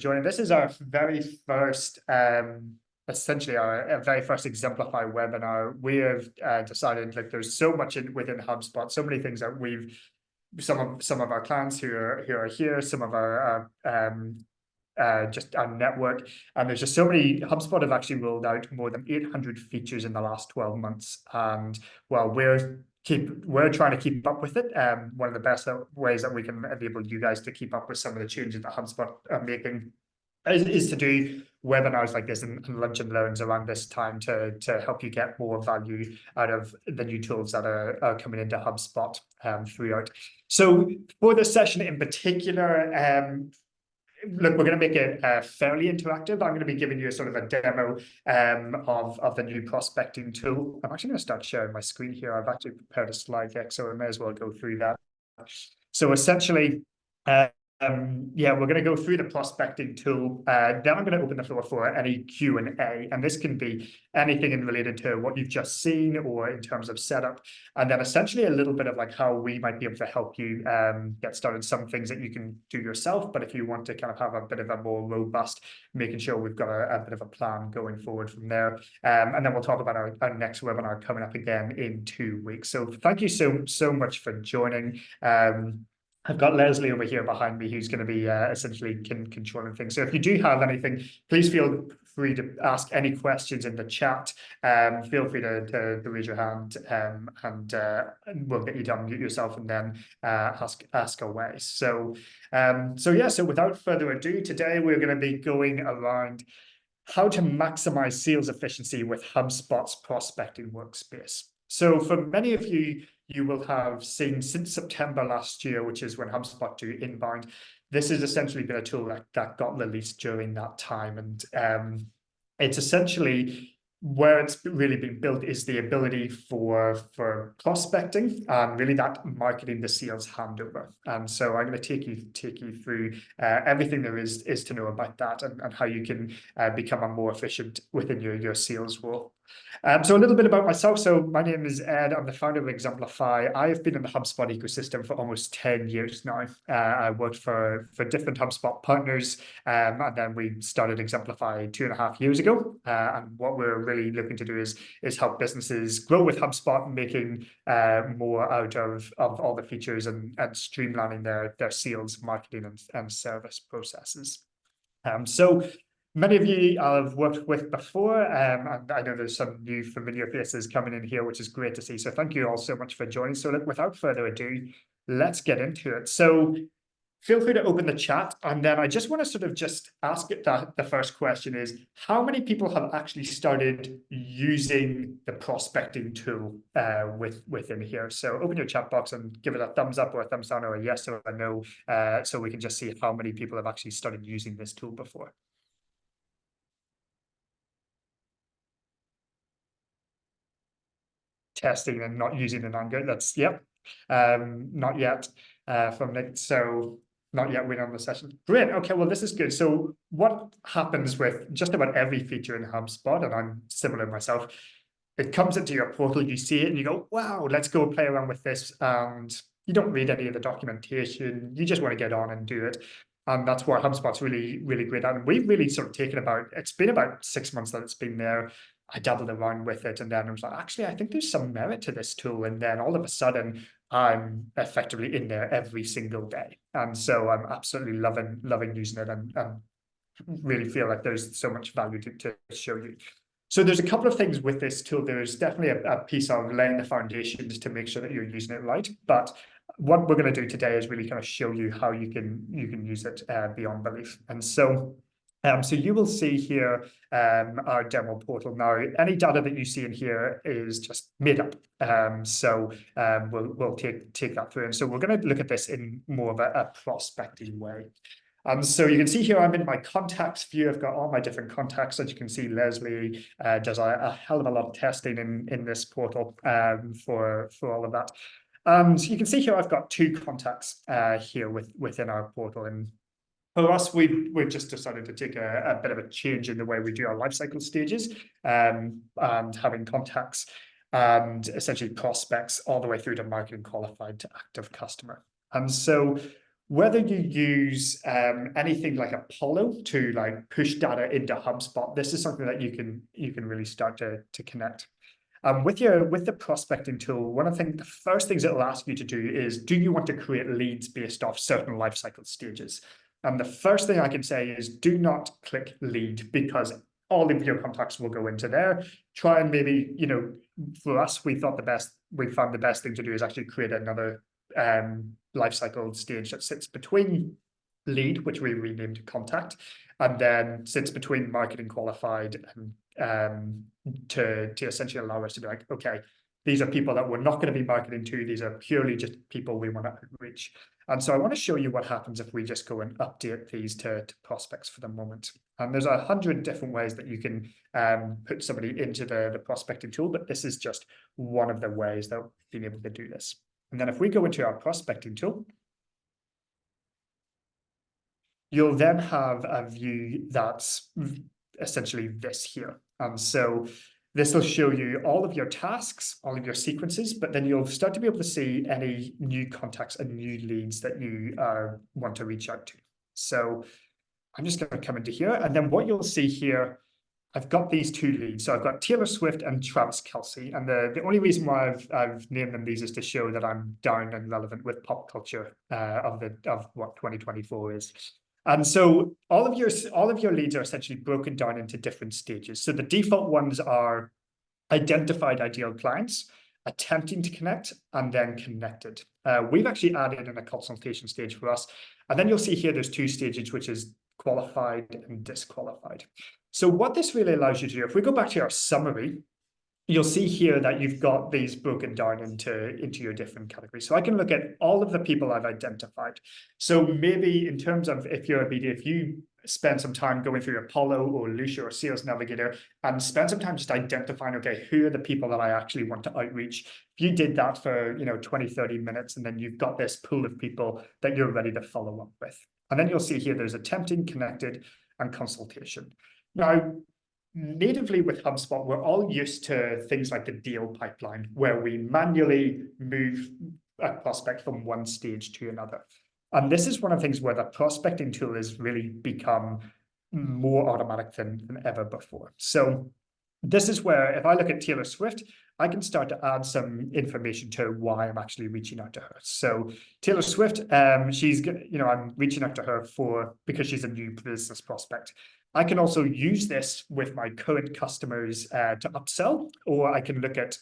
joining. This is our very first, essentially our very first Exemplify webinar. We have decided like there's so much within HubSpot, so many things that some of our clients who are here, some of our just our network, and there's just so many. HubSpot have actually rolled out more than 800 features in the last 12 months, and well, we're trying to keep up with it. One of the best ways that we can enable you guys to keep up with some of the changes that HubSpot are making is to do webinars like this and lunch and learns around this time to help you get more value out of the new tools that are coming into HubSpot throughout. So for this session in particular, look, we're going to make it fairly interactive. I'm going to be giving you a sort of a demo of the new prospecting tool. I'm actually going to start sharing my screen here. I've actually prepared a slide deck, so I may as well go through that. So essentially, yeah, we're going to go through the prospecting tool. Then I'm going to open the floor for any Q&A, and this can be anything in related to what you've just seen or in terms of setup, and then essentially a little bit of like how we might be able to help you get started. Some things that you can do yourself, but if you want to kind of have a bit of a more robust, making sure we've got a bit of a plan going forward from there. And then we'll talk about our next webinar coming up again in 2 weeks. So thank you so much for joining. I've got Leslie over here behind me who's going to be essentially controlling things. So if you do have anything, please feel free to ask any questions in the chat. Feel free to raise your hand and we'll get you to unmute yourself and then ask away. So so without further ado, today we're going to be going around how to maximize sales efficiency with HubSpot's Prospecting Workspace. So for many of you, you will have seen since September last year, which is when HubSpot do inbound, this has essentially been a tool that got released during that time. And it's essentially where it's really been built is the ability for prospecting and really that marketing the sales handover. And so I'm going to take you through everything there is to know about that and how you can become a more efficient within your sales role. So a little bit about myself. So my name is Ed. I'm the founder of Exemplify. I have been in the HubSpot ecosystem for almost 10 years now. I worked for different HubSpot partners, and then we started Exemplify 2.5 years ago. And what we're really looking to do is help businesses grow with HubSpot, making more out of all the features and streamlining their sales, marketing, and service processes. So many of you I've worked with before, and I know there's some new familiar faces coming in here, which is great to see. So thank you all so much for joining. So without further ado, let's get into it. So feel free to open the chat, and then I just want to sort of just ask it that the first question is, how many people have actually started using the prospecting tool within here? So open your chat box and give it a thumbs up or a thumbs down or a yes or a no, so we can just see how many people have actually started using this tool before. Testing and not using an anger. That's yep. Not yet from Nick. So not yet win on the session. Great. Okay, well, this is good. So what happens with just about every feature in HubSpot, and I'm similar myself, it comes into your portal, you see it and you go, wow, let's go play around with this. And you don't read any of the documentation. You just want to get on and do it. And that's what HubSpot's really, really great at. And we've really sort of taken it's been about 6 months that it's been there. I dabbled around with it, and then I was like, actually, I think there's some merit to this tool. And then all of a sudden, I'm effectively in there every single day. And so I'm absolutely loving using it and really feel like there's so much value to show you. So there's a couple of things with this tool. There's definitely a piece of laying the foundations to make sure that you're using it right. But what we're going to do today is really kind of show you how you can use it beyond belief. And so you will see here our demo portal. Now, any data that you see in here is just made up. We'll take that through. And so we're going to look at this in more of a prospecting way. So you can see here, I'm in my contacts view. I've got all my different contacts. As you can see, Leslie does a hell of a lot of testing in this portal for all of that. And you can see here, I've got 2 contacts here within our portal. And for us, we've just decided to take a bit of a change in the way we do our lifecycle stages, and having contacts and essentially prospects all the way through to marketing qualified to active customer. And so Whether you use anything like Apollo to like push data into HubSpot, this is something that you can really start to connect. With the prospecting tool, one of the first things it'll ask you to do is, do you want to create leads based off certain life cycle stages? And the first thing I can say is, do not click lead, because all of your contacts will go into there. Try and maybe, for us, we found the best thing to do is actually create another life cycle stage that sits between lead, which we renamed contact, and then sits between marketing qualified and to essentially allow us to be like, okay, these are people that we're not going to be marketing to. These are purely just people we want to reach. And so I want to show you what happens if we just go and update these to prospects for the moment. And there's 100 different ways that you can put somebody into the prospecting tool, but this is just one of the ways that we've been able to do this. And then if we go into our prospecting tool, you'll then have a view that's essentially this here. And so this will show you all of your tasks, all of your sequences, but then you'll start to be able to see any new contacts and new leads that you want to reach out to. So I'm just going to come into here, and then what you'll see here, I've got these two leads. So I've got Taylor Swift and Travis Kelce. And the only reason why I've named them these is to show that I'm down and relevant with pop culture of what 2024 is. And so all of your leads are essentially broken down into different stages. So the default ones are identified ideal clients, attempting to connect, and then connected. We've actually added in a consultation stage for us. And then you'll see here there's two stages, which is qualified and disqualified. So what this really allows you to do, if we go back to our summary, you'll see here that you've got these broken down into your different categories. So I can look at all of the people I've identified. So maybe in terms of if you're a BD, if you spend some time going through Apollo or Lucia or Sales Navigator and spend some time just identifying, okay, who are the people that I actually want to outreach? If you did that for 20, 30 minutes, and then you've got this pool of people that you're ready to follow up with. And then you'll see here there's attempting, connected, and consultation. Now, natively with HubSpot, we're all used to things like the deal pipeline, where we manually move a prospect from one stage to another. And this is one of the things where the prospecting tool has really become more automatic than ever before. So this is where, if I look at Taylor Swift, I can start to add some information to why I'm actually reaching out to her. So Taylor Swift, I'm reaching out to her because she's a new business prospect. I can also use this with my current customers to upsell, or I can look at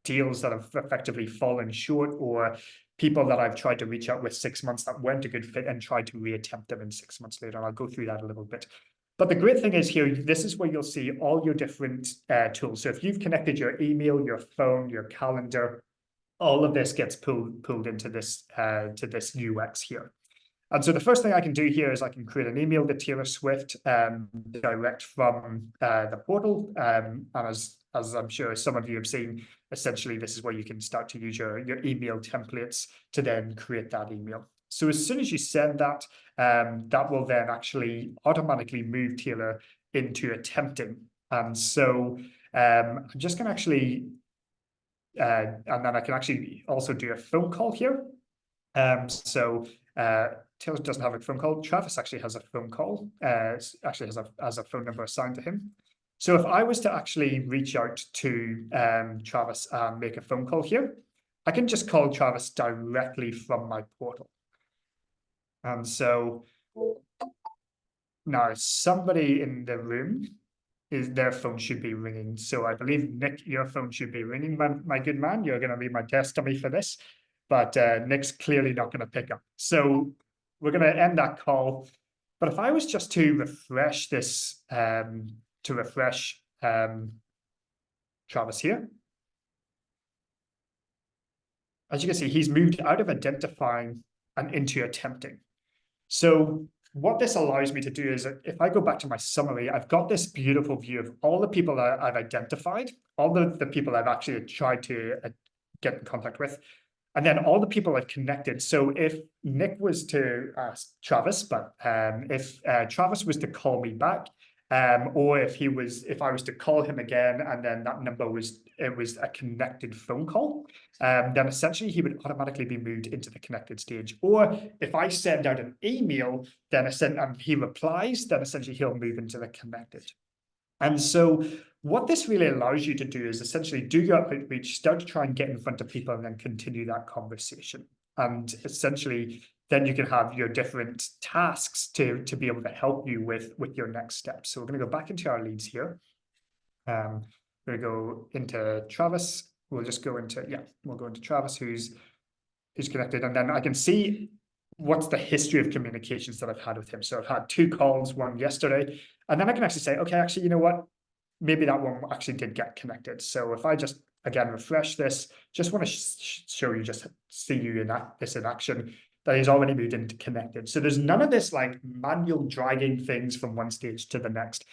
deals that have effectively fallen short, or people that I've tried to reach out with 6 months that weren't a good fit and tried to reattempt them in 6 months later. And I'll go through that a little bit. But the great thing is here, this is where you'll see all your different tools. So if you've connected your email, your phone, your calendar, all of this gets pulled into this to this UX here. And so the first thing I can do here is I can create an email to Taylor Swift direct from the portal. And as I'm sure some of you have seen, essentially this is where you can start to use your email templates to then create that email. So as soon as you send that, that will then actually automatically move Taylor into attempting. And so I'm just going to actually, and then I can actually also do a phone call here. Taylor doesn't have a phone call. Travis actually has a phone call. Actually has a phone number assigned to him. So if I was to actually reach out to Travis and make a phone call here, I can just call Travis directly from my portal. And so now somebody in the room, their phone should be ringing. So I believe, Nick, your phone should be ringing, my good man. You're going to be my test dummy for this. But Nick's clearly not going to pick up. So we're going to end that call. But if I was just to refresh this, Travis here, as you can see, he's moved out of identifying and into attempting. So what this allows me to do is, if I go back to my summary, I've got this beautiful view of all the people that I've identified, all the people I've actually tried to get in contact with, and then all the people I've connected. So if Nick was to ask Travis, but if Travis was to call me back, or if I was to call him again and then that number was a connected phone call, then essentially he would automatically be moved into the connected stage. Or if I send out an email, then he replies, then essentially he'll move into the connected. And so what this really allows you to do is essentially do your outreach, start to try and get in front of people, and then continue that conversation. And essentially, then you can have your different tasks to be able to help you with your next steps. So we're going to go back into our leads here. We're going to go into Travis. We'll just go into, we'll go into Travis, who's connected. And then I can see what's the history of communications that I've had with him. So I've had 2 calls, one yesterday, and then I can actually say, okay, actually, you know what? Maybe that one actually did get connected. So if I just, again, refresh this, just want to show you, just see you in this in action, that he's already moved into connected. So there's none of this like manual dragging things from one stage to the next.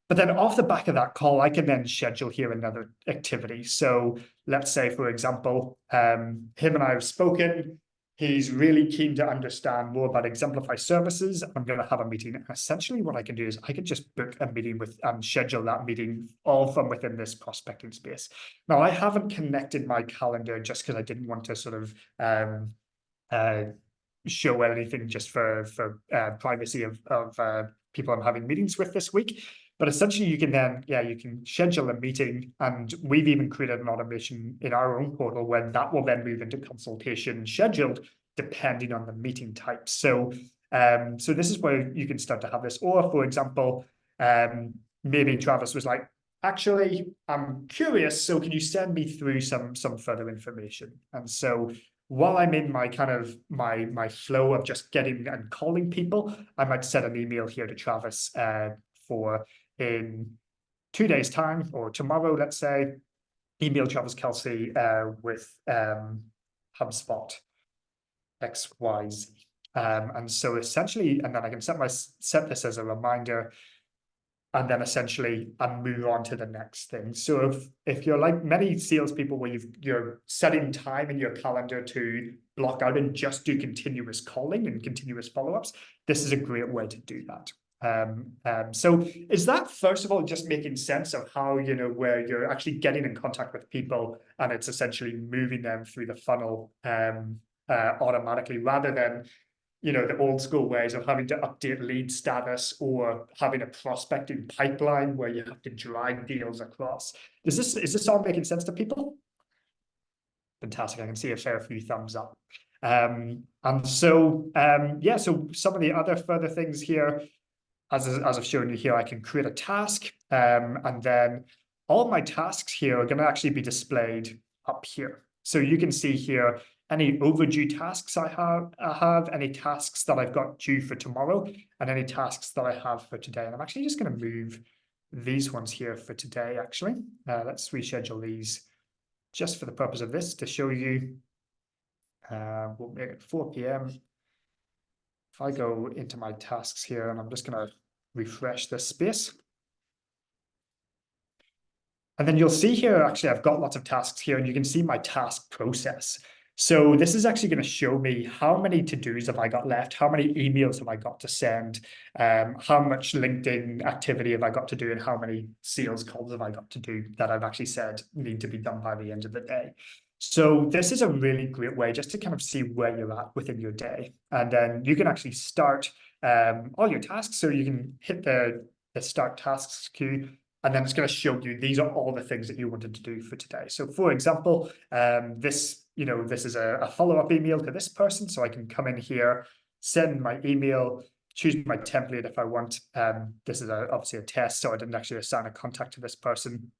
But then off the back of that call, I can then schedule here another activity. So let's say, for example, him and I have spoken. He's really keen to understand more about Exemplify services. I'm going to have a meeting. And essentially what I can do is I can just book a meeting with and schedule that meeting all from within this prospecting space. Now, I haven't connected my calendar just because I didn't want to sort of show anything just for privacy of people I'm having meetings with this week. But essentially you can then, you can schedule a meeting, and we've even created an automation in our own portal where that will then move into consultation scheduled depending on the meeting type. So, so this is where you can start to have this. Or for example, maybe Travis was like, actually, I'm curious, so can you send me through some further information? And so while I'm in my kind of my flow of just getting and calling people, I might send an email here to Travis for in 2 days' time, or tomorrow, let's say, email Travis Kelsey with HubSpot XYZ. And so essentially, and then I can set this as a reminder, and then essentially I move on to the next thing. So if you're like many salespeople where you're setting time in your calendar to block out and just do continuous calling and continuous follow-ups, this is a great way to do that. So is that, first of all, just making sense of how, where you're actually getting in contact with people and it's essentially moving them through the funnel automatically, rather than the old school ways of having to update lead status or having a prospecting pipeline where you have to drag deals across? Is this all making sense to people? Fantastic. I can see a fair few thumbs up. And so so some of the other further things here, as I've shown you here, I can create a task, and then all my tasks here are going to actually be displayed up here. So you can see here any overdue tasks I have, any tasks that I've got due for tomorrow, and any tasks that I have for today. And I'm actually just going to move these ones here for today, actually. Let's reschedule these just for the purpose of this to show you. We'll make it 4 p.m. If I go into my tasks here, and I'm just going to refresh this space. And then you'll see here, actually, I've got lots of tasks here, and you can see my task process. So this is actually going to show me how many to-dos have I got left, how many emails have I got to send, how much LinkedIn activity have I got to do, and how many sales calls have I got to do that I've actually said need to be done by the end of the day. So this is a really great way just to kind of see where you're at within your day. And then you can actually start all your tasks. So you can hit the start tasks queue, and then it's going to show you these are all the things that you wanted to do for today. So for example, this is a follow-up email to this person. So I can come in here, send my email, choose my template if I want. This is obviously a test, so I didn't actually assign a contact to this person.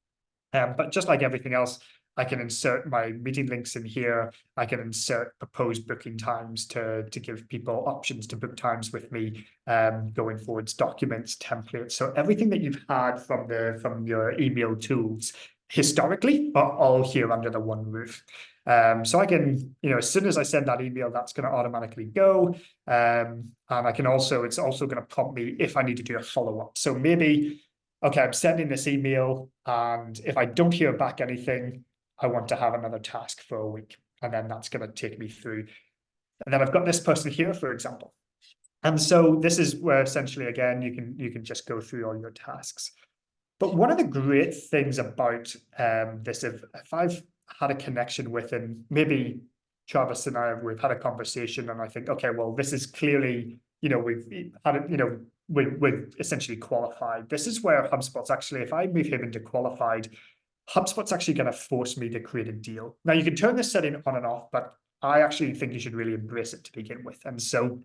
But just like everything else, I can insert my meeting links in here. I can insert proposed booking times to give people options to book times with me going forwards, documents, templates. So everything that you've had from your email tools historically are all here under the one roof. So I can, as soon as I send that email, that's going to automatically go. And I can also, it's also going to prompt me if I need to do a follow-up. So maybe, okay, I'm sending this email, and if I don't hear back anything, I want to have another task for a week, and then that's going to take me through. And then I've got this person here, for example. And so this is where essentially, again, you can just go through all your tasks. But one of the great things about this, if I've had a connection with, and maybe Travis and we've had a conversation, and I think, okay, well, this is clearly, we've had it, we've essentially qualified. This is where HubSpot's actually, if I move him into qualified, HubSpot's actually going to force me to create a deal. Now you can turn this setting on and off, but I actually think you should really embrace it to begin with. And so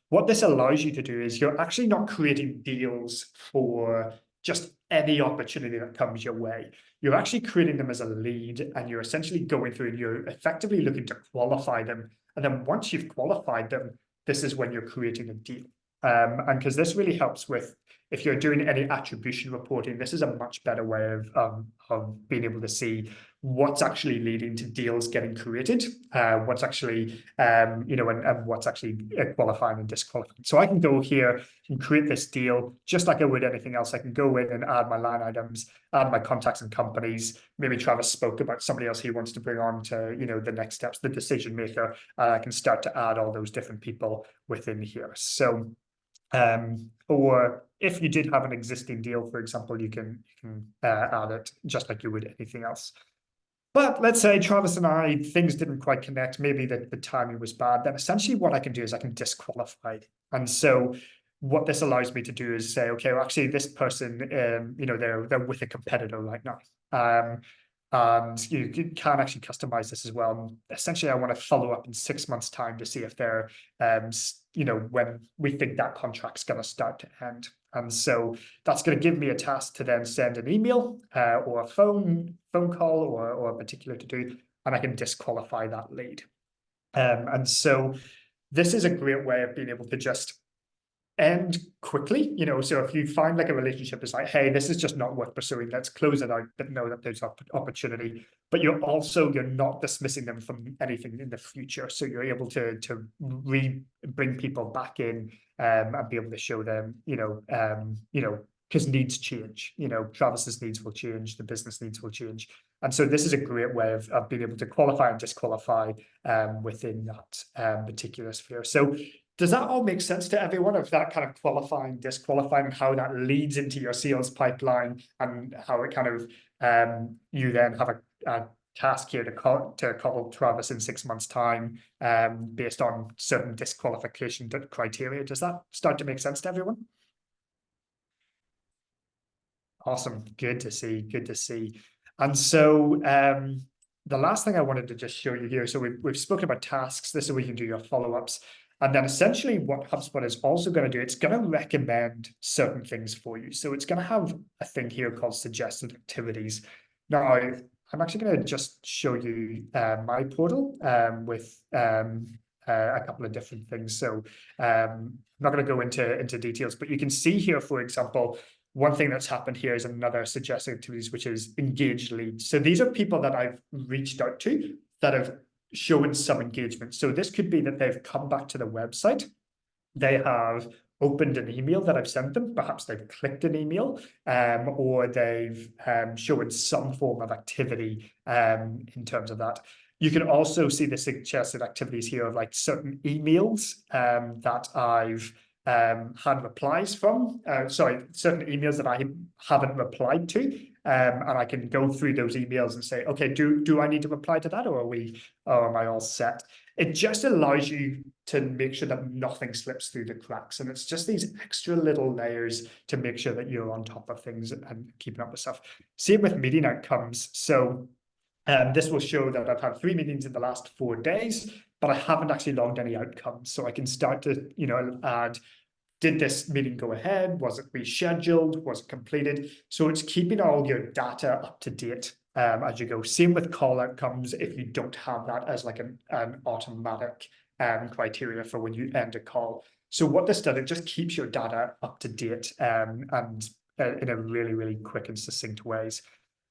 what this allows you to do is you're actually not creating deals for just any opportunity that comes your way. You're actually creating them as a lead, and you're essentially going through and you're effectively looking to qualify them. And then once you've qualified them, this is when you're creating a deal. And because this really helps with, if you're doing any attribution reporting, this is a much better way of being able to see what's actually leading to deals getting created, what's actually, and what's actually qualifying and disqualifying. So I can go here and create this deal just like I would anything else. I can go in and add my line items, add my contacts and companies. Maybe Travis spoke about somebody else he wants to bring on to, the next steps, the decision maker. I can start to add all those different people within here. So, or if you did have an existing deal, for example, you can add it just like you would anything else. But let's say Travis and things didn't quite connect, maybe the timing was bad, then essentially what I can do is I can disqualify. And so what this allows me to do is say, okay, well, actually this person, they're with a competitor right now. And you can actually customize this as well. And essentially, I want to follow up in 6 months' time to see if they're, when we think that contract's going to start to end. And so that's going to give me a task to then send an email or a phone call or a particular to do, and I can disqualify that lead. And so this is a great way of being able to just end quickly, so if you find like a relationship is like, hey, this is just not worth pursuing, let's close it out, but know that there's opportunity, but you're not dismissing them from anything in the future. So you're able to bring people back in and be able to show them, because needs change, Travis's needs will change, the business needs will change. And so this is a great way of being able to qualify and disqualify within that particular sphere. So does that all make sense to everyone, of that kind of qualifying, disqualifying, and how that leads into your sales pipeline, and how it kind of you then have a task here to call Travis in 6 months' time based on certain disqualification criteria? Does that start to make sense to everyone? Awesome. Good to see. Good to see. And so the last thing I wanted to just show you here, so we've spoken about tasks. This is where you can do your follow-ups. And then essentially what HubSpot is also going to do, it's going to recommend certain things for you. So it's going to have a thing here called suggested activities. Now, I'm actually going to just show you my portal with a couple of different things. So I'm not going to go into details, but you can see here, for example, one thing that's happened here is another suggested activities, which is engaged leads. So these are people that I've reached out to that have shown some engagement. So this could be that they've come back to the website, they have opened an email that I've sent them, perhaps they've clicked an email, or they've shown some form of activity in terms of that. You can also see the suggested activities here of like certain emails that I've had replies from, certain emails that I haven't replied to. And I can go through those emails and say, okay, do I need to reply to that, or am I all set? It just allows you to make sure that nothing slips through the cracks. And it's just these extra little layers to make sure that you're on top of things and keeping up with stuff. Same with meeting outcomes. So this will show that I've had 3 meetings in the last 4 days, but I haven't actually logged any outcomes. So I can start to, add, did this meeting go ahead? Was it rescheduled? Was it completed? So it's keeping all your data up to date as you go. Same with call outcomes if you don't have that as like an automatic criteria for when you end a call. So what this does, it just keeps your data up to date and in a really, really quick and succinct ways.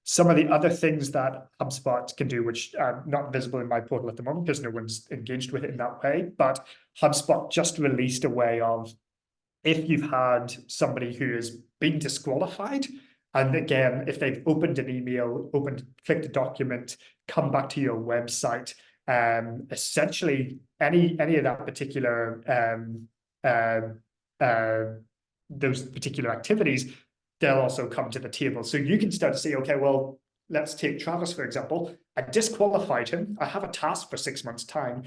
Some of the other things that HubSpot can do, which are not visible in my portal at the moment because no one's engaged with it in that way, but HubSpot just released a way of, if you've had somebody who has been disqualified, and again, if they've opened an email, clicked a document, come back to your website, essentially any of that particular those particular activities, they'll also come to the table. So you can start to say, okay, well, let's take Travis, for example. I disqualified him. I have a task for 6 months' time,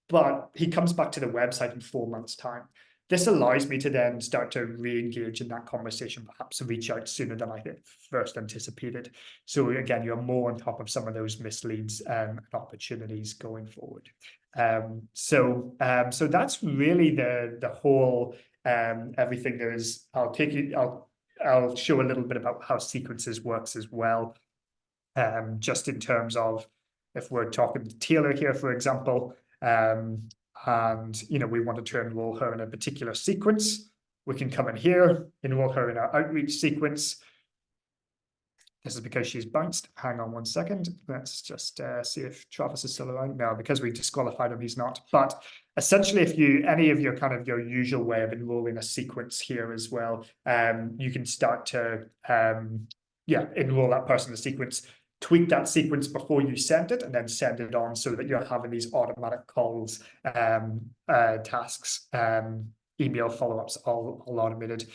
but he comes back to the website in 4 months' time. This allows me to then start to re-engage in that conversation, perhaps reach out sooner than I first anticipated. So again, you're more on top of some of those misleads and opportunities going forward. So that's really the whole everything there is. I'll show a little bit about how sequences works as well. Just in terms of if we're talking to Taylor here, for example, and we wanted to enroll her in a particular sequence, we can come in here, enroll her in our outreach sequence. This is because she's bounced. Hang on 1 second. Let's just see if Travis is still around. No, because we disqualified him, he's not. But essentially, if any of your kind of your usual way of enrolling a sequence here as well, you can start to enroll that person in a sequence, tweak that sequence before you send it, and then send it on so that you're having these automatic calls, tasks, email follow-ups, all automated.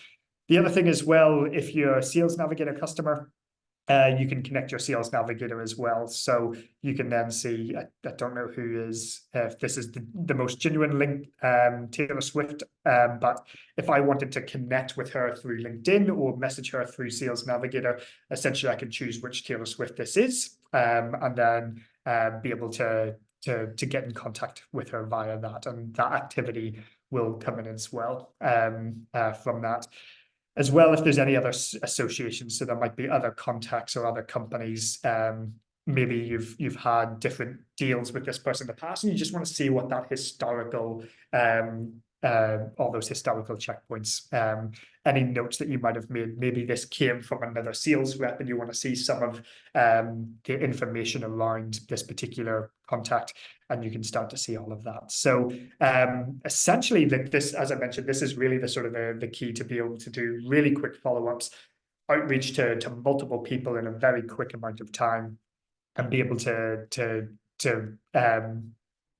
The other thing as well, if you're a Sales Navigator customer, you can connect your Sales Navigator as well. So you can then see, I don't know if this is the most genuine link, Taylor Swift, but if I wanted to connect with her through LinkedIn or message her through Sales Navigator, essentially I can choose which Taylor Swift this is, and then be able to get in contact with her via that, and that activity will come in as well from that. As well, if there's any other associations, so there might be other contacts or other companies. Maybe you've had different deals with this person in the past, and you just want to see what that historical, all those historical checkpoints, any notes that you might have made. Maybe this came from another sales rep, and you want to see some of the information around this particular contact, and you can start to see all of that. So essentially, this, as I mentioned, this is really the sort of the key to be able to do really quick follow-ups, outreach to multiple people in a very quick amount of time, and be able to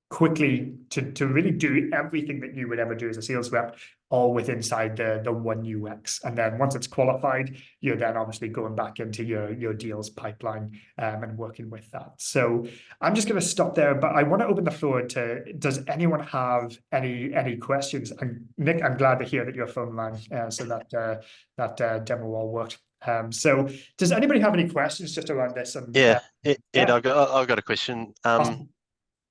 quickly to really do everything that you would ever do as a sales rep, all with inside the one UX. And then once it's qualified, you're then obviously going back into your deals pipeline and working with that. So I'm just going to stop there, but I want to open the floor to, does anyone have any questions? And Nick, I'm glad to hear that your phone line, so that demo all worked. So does anybody have any questions just around this? And Ed, I've got a question. awesome.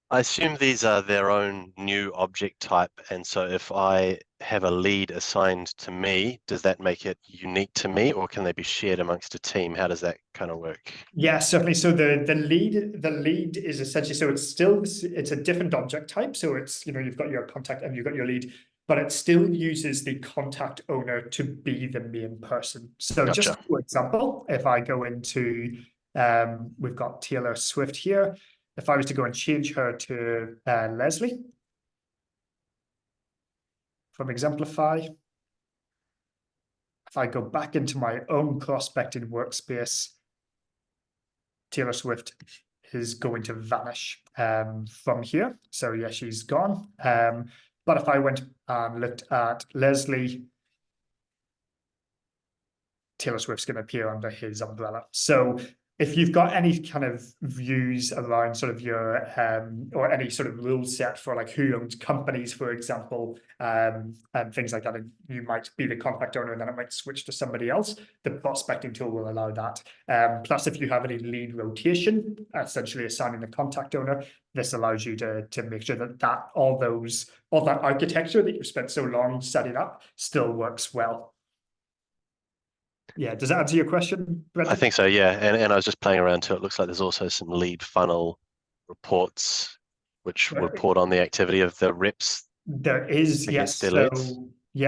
I assume these are their own new object type, and so if I have a lead assigned to me, does that make it unique to me, or can they be shared amongst a team? How does that kind of work? Yeah, certainly. So the lead is essentially, so it's a different object type. So it's, you've got your contact and you've got your lead, but it still uses the contact owner to be the main person. So Gotcha. just for example, if I go into, we've got Taylor Swift here. If I was to go and change her to Leslie from Exemplify, if I go back into my own prospecting workspace, Taylor Swift is going to vanish from here. So yeah, she's gone. But if I went and looked at Leslie, Taylor Swift's going to appear under his umbrella. So if you've got any kind of views around sort of your or any sort of rule set for like who owns companies, for example, and things like that, and you might be the contact owner and then it might switch to somebody else, the prospecting tool will allow that. Plus, if you have any lead rotation, essentially assigning the contact owner, this allows you to make sure that all that architecture that you've spent so long setting up still works well. Yeah, does that answer your question, Brendan? I think so, yeah. And I was just playing around too. It looks like there's also some lead funnel reports which report on the activity of the reps. There is, yes. Leads.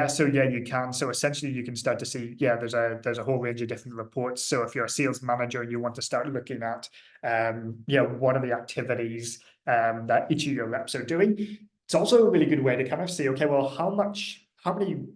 So you can. So essentially you can start to see, there's a whole range of different reports. So if you're a sales manager and you want to start looking at what are the activities that each of your reps are doing, it's also a really good way to kind of see, okay, well, how many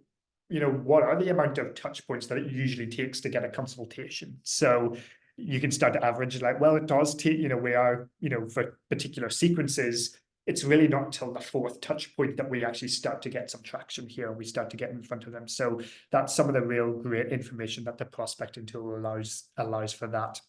what are the amount of touch points that it usually takes to get a consultation? So you can start to average like, well, it does take, we are, for particular sequences, it's really not until the fourth touch point that we actually start to get some traction here and we start to get in front of them. So that's some of the real great information that the prospecting tool allows for that.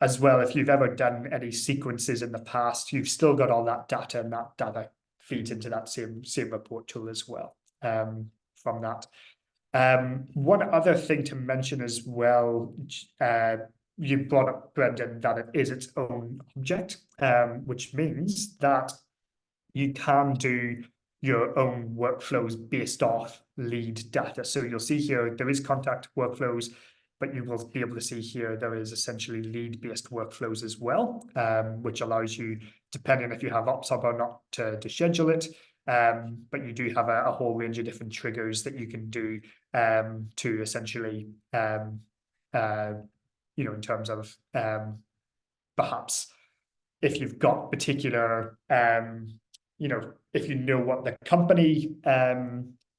As well, if you've ever done any sequences in the past, you've still got all that data, and that data feeds into that same report tool as well, from that. One other thing to mention as well, you brought up, Brendan, that it is its own object, which means that you can do your own workflows based off lead data. So you'll see here, there is contact workflows, but you will be able to see here, there is essentially lead-based workflows as well, which allows you, depending if you have OpsHub or not, to schedule it. But you do have a whole range of different triggers that you can do to essentially, in terms of perhaps if you've got particular, if you know what the company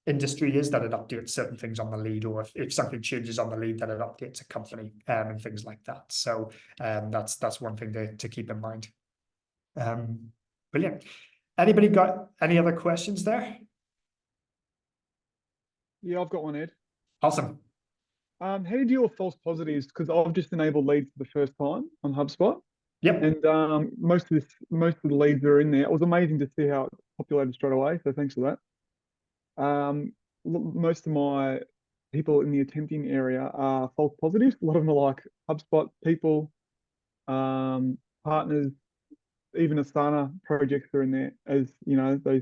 industry is, that it updates certain things on the lead, or if something changes on the lead, that it updates a company and things like that. So that's one thing to keep in mind. Brilliant. Anybody got any other questions there? Yeah, I've of Ed. Awesome. How do you deal with false positives? Because I've just enabled leads for the first time on HubSpot. Yep. And most of the leads are in there. It was amazing to see how it populated straight away. So thanks for that. Most of my people in the attempting area are false positives. A lot of them are like HubSpot people, partners, even Asana projects are in there as, those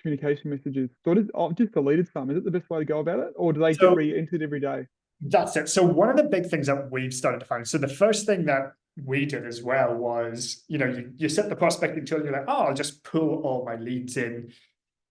communication messages. So I've just deleted some. Is it the best way to go about it? Or do they get re-entered every day? That's it. So one of the big things that we've started to find, so the first thing that we did as well was, you set the prospecting tool, you're like, oh, I'll just pull all my leads in.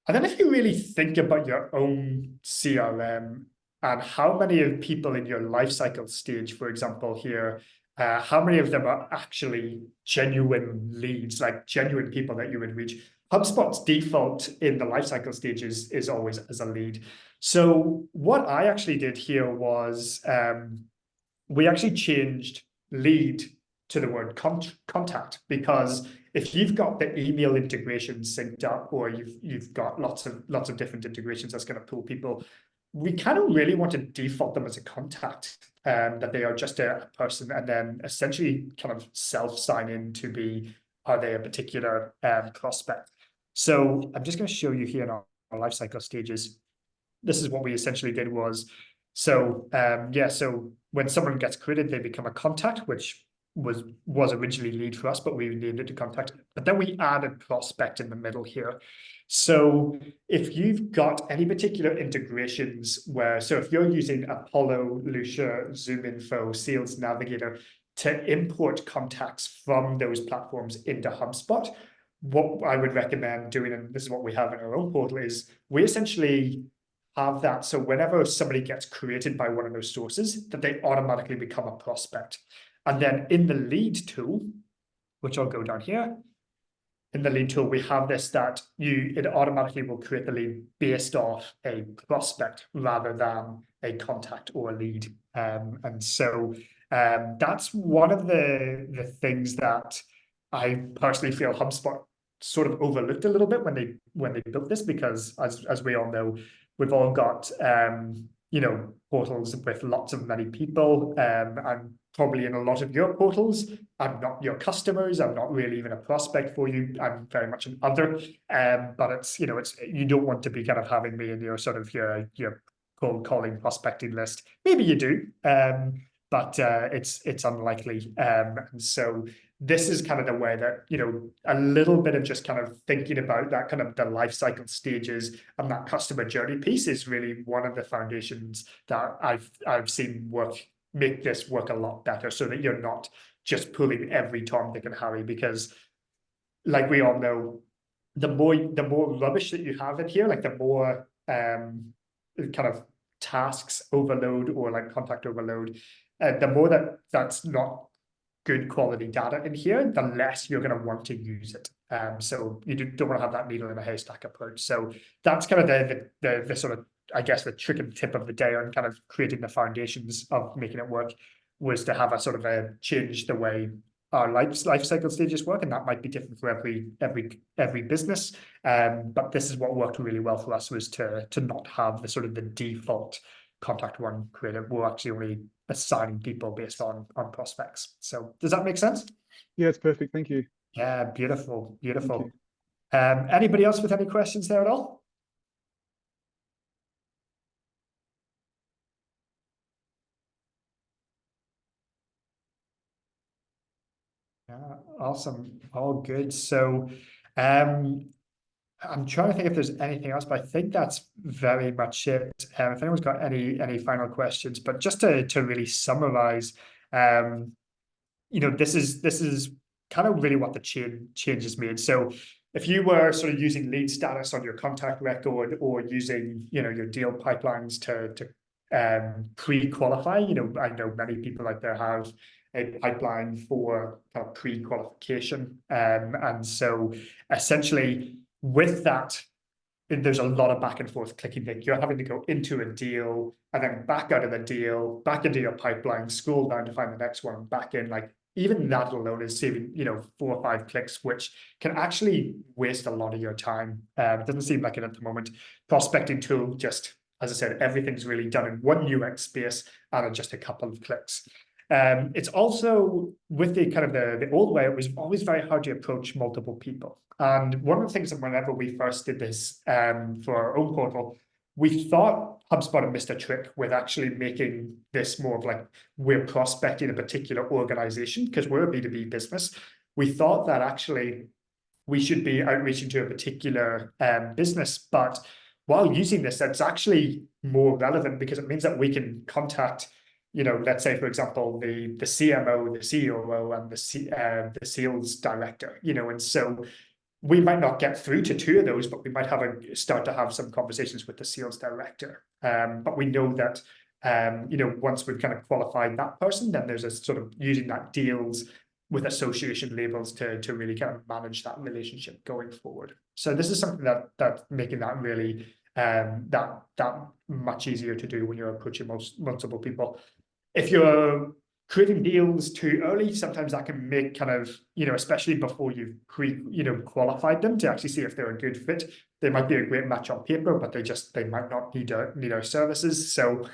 And then if you really think about your own CRM and how many of people in your life cycle stage, for example, here, how many of them are actually genuine leads, like genuine people that you would reach? HubSpot's default in the lifecycle stages is always as a lead. So what I actually did here was we actually changed lead to the word contact, because if you've got the email integration synced up, or you've got lots of different integrations that's going to pull people, we kind of really want to default them as a contact, that they are just a person, and then essentially kind of self-sign in to be, are they a particular prospect? So I'm just going to show you here in our lifecycle stages. This is what we essentially did was, so when someone gets created, they become a contact, which was originally lead for us, but we named it to contact. But then we added prospect in the middle here. So if you've got any particular integrations so if you're using Apollo, Lucia, ZoomInfo, Sales Navigator to import contacts from those platforms into HubSpot, what I would recommend doing, and this is what we have in our own portal, is we essentially have that. So whenever somebody gets created by one of those sources, that they automatically become a prospect. And then in the lead tool, which I'll go down here, in the lead tool, we have this that it automatically will create the lead based off a prospect rather than a contact or a lead. And so that's one of the things that I personally feel HubSpot sort of overlooked a little bit when they built this, because as we all know, we've all got portals with lots of many people, and probably in a lot of your portals, I'm not your customers, I'm not really even a prospect for you, I'm very much an other, but it's you don't want to be kind of having me in your sort of your cold calling prospecting list. Maybe you do, but it's unlikely, and so this is kind of the way that, a little bit of just kind of thinking about that kind of the life cycle stages and that customer journey piece is really one of the foundations that I've seen make this work a lot better, so that you're not just pulling every Tom, Dick and Harry, because like we all know, the more rubbish that you have in here, like the more kind of tasks overload or like contact overload, the more that's not good quality data in here, the less you're going to want to use it. So you don't want to have that needle in a haystack approach. So that's kind of the sort of, I guess, the trick and tip of the day on kind of creating the foundations of making it work, was to have a sort of change the way our life cycle stages work, and that might be different for every business. But this is what worked really well for us, was to not have the sort of the default contact one creative. We're actually only assigning people based on prospects. So does that make sense? Yeah, it's perfect. Thank you. Yeah, beautiful, beautiful. Thank Anybody else with any questions there at all? Yeah, awesome. All good. So, I'm trying to think if there's anything else, but I think that's very much it. If anyone's got any final questions, but just to really summarize, this is kind of really what the change has made. So if you were sort of using lead status on your contact record, or using your deal pipelines to pre-qualify, I know many people out there have a pipeline for kind of pre-qualification, and so essentially with that, there's a lot of back and forth clicking. Like, you're having to go into a deal and then back out of the deal, back into your pipeline, scroll down to find the next one, back in. Like, even that alone is saving 4 or 5 clicks, which can actually waste a lot of your time. It doesn't seem like it at the moment. Prospecting tool, just as I said, everything's really done in one UX space and in just a couple of clicks. It's also, with the kind of the old way, it was always very hard to approach multiple people. And one of the things that whenever we first did this for our own portal, we thought HubSpot had missed a trick with actually making this more of like, we're prospecting a particular organization because we're a B2B business. We thought that actually we should be outreaching to a particular business, but while using this, it's actually more relevant because it means that we can contact, let's say, for example, the CMO, the COO, and the sales director, and so we might not get through to 2 of those, but we might start to have some conversations with the sales director. But we know that, once we've kind of qualified that person, then there's a sort of using that deals with association labels to really kind of manage that relationship going forward. So this is something that making that really that much easier to do when you're approaching multiple people. If you're creating deals too early, sometimes that can make kind of, especially before you've qualified them to actually see if they're a good fit. They might be a great match on paper, but they might not need our services. So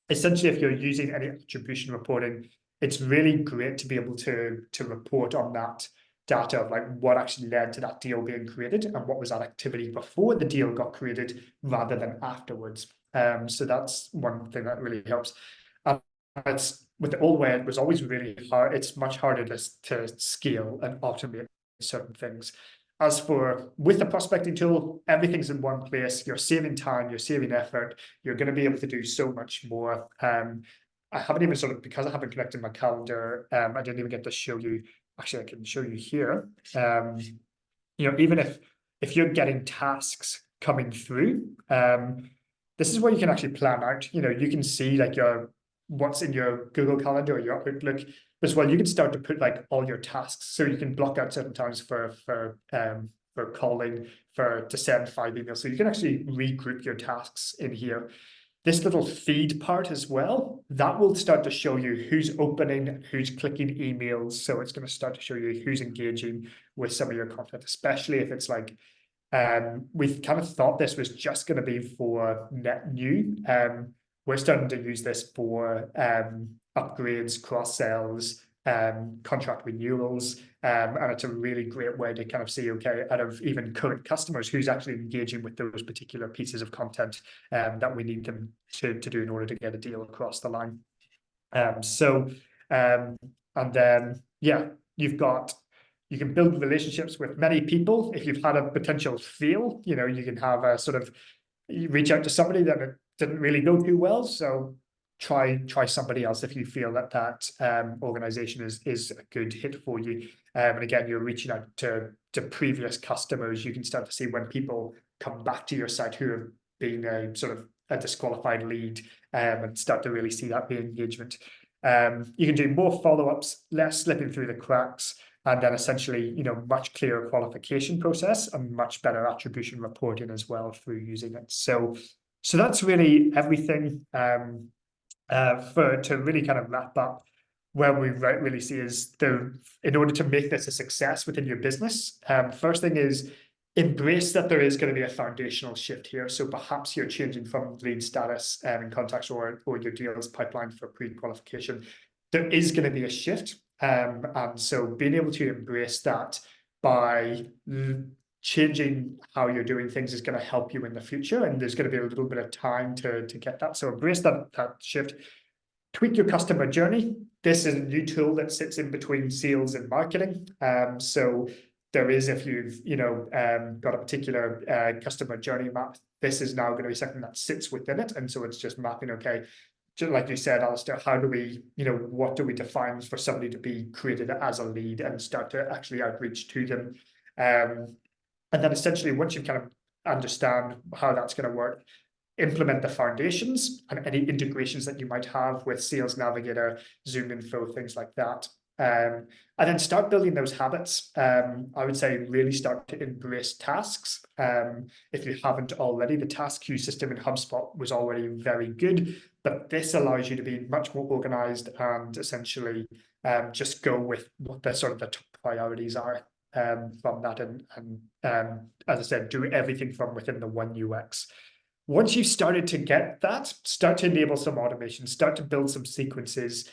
essentially, if you're using any attribution reporting, it's really great to be able to report on that data of like what actually led to that deal being created and what was that activity before the deal got created rather than afterwards. So that's one thing that really helps. It's with the old way, it was always really hard. It's much harder to scale and automate certain things. As for with the prospecting tool, everything's in one place. You're saving time, you're saving effort. You're going to be able to do so much more. I haven't even because I haven't connected my calendar, I didn't even get to show you. Actually, I can show you here. Even if you're getting tasks coming through, this is where you can actually plan out. You can see like what's in your Google Calendar or your Outlook as well. You can start to put like all your tasks, so you can block out certain times for calling, to send 5 emails. So you can actually regroup your tasks in here. This little feed part as well, that will start to show you who's opening, who's clicking emails. So it's going to start to show you who's engaging with some of your content, especially if it's like, we've kind of thought this was just going to be for net new. We're starting to use this for upgrades, cross-sells, contract renewals, and it's a really great way to kind of see, okay, out of even current customers, who's actually engaging with those particular pieces of content that we need them to do in order to get a deal across the line. And then, yeah, you can build relationships with many people. If you've had a potential fail, you can have a sort of, you reach out to somebody that it didn't really go too well. So try somebody else if you feel that organization is a good hit for you. And again, you're reaching out to previous customers. You can start to see when people come back to your site who have been a sort of a disqualified lead, and start to really see that be engagement. You can do more follow-ups, less slipping through the cracks, and then essentially, much clearer qualification process and much better attribution reporting as well through using it. So that's really everything. To really kind of wrap up, where we really see is in order to make this a success within your business, first thing is embrace that there is going to be a foundational shift here. So perhaps you're changing from lead status in contacts or your deals pipeline for pre-qualification. There is going to be a shift. And so being able to embrace that by changing how you're doing things is going to help you in the future. And there's going to be a little bit of time to get that. So embrace that shift. Tweak your customer journey. This is a new tool that sits in between sales and marketing. So there is, if you've got a particular customer journey map, this is now going to be something that sits within it. And so it's just mapping, okay, just like you said, Alistair, how do we, what do we define for somebody to be created as a lead and start to actually outreach to them? And then essentially, once you kind of understand how that's going to work, implement the foundations and any integrations that you might have with Sales Navigator, Zoom Info, things like that. And then start building those habits. I would say really start to embrace tasks. If you haven't already, the task queue system in HubSpot was already very good, but this allows you to be much more organized and essentially just go with what the sort of the top priorities are from that. And as I said, do everything from within the one UX. Once you've started to get that, start to enable some automation, start to build some sequences.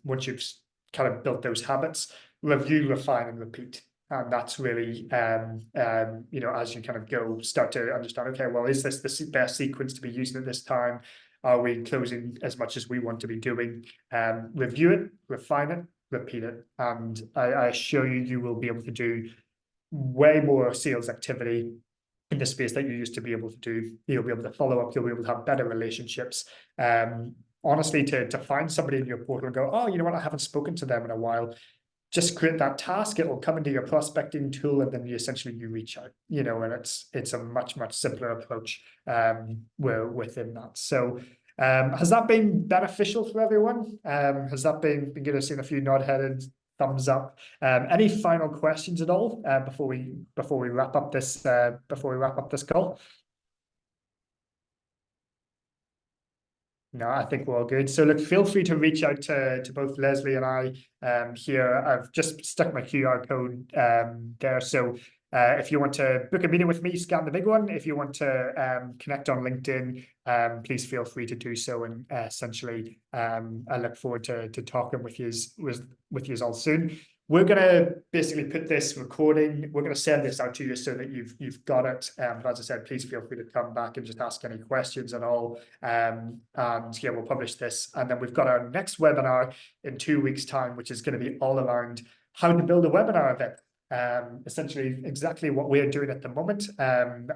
Once you've kind of built those habits, review, refine, and repeat. And that's really, as you kind of go, start to understand, okay, well, is this the best sequence to be using at this time? Are we closing as much as we want to be doing? Review it, refine it, repeat it. And I assure you, you will be able to do way more sales activity in the space that you used to be able to do. You'll be able to follow up, you'll be able to have better relationships. Honestly, to find somebody in your portal and go, oh, you know what, I haven't spoken to them in a while, just create that task. It will come into your prospecting tool, and then you reach out, and it's a much simpler approach within that. So has that been beneficial for everyone? Has that been good? I've seen a few nod-headed thumbs up. Any final questions at all before we wrap up this call? No, I think we're all good. So look, feel free to reach out to both Leslie and I here. I've just stuck my QR code there. So if you want to book a meeting with me, scan the big one. If you want to connect on LinkedIn, please feel free to do so. And essentially, I look forward to talking with you all soon. We're going to basically put this recording, we're going to send this out to you so that you've got it. But as I said, please feel free to come back and just ask any questions at all. And yeah, we'll publish this. And then we've got our next webinar in 2 weeks' time, which is going to be all around how to build a webinar event. Essentially exactly what we're doing at the moment, and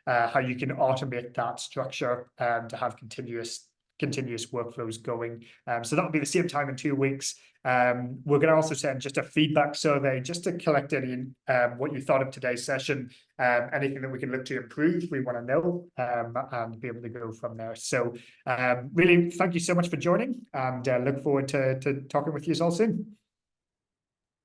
how you can automate that structure to have continuous workflows going. So that'll be the same time in 2 weeks. We're going to also send just a feedback survey just to collect any what you thought of today's session, anything that we can look to improve, we want to know, and be able to go from there. So really, thank you so much for joining, and look forward to talking with you all soon.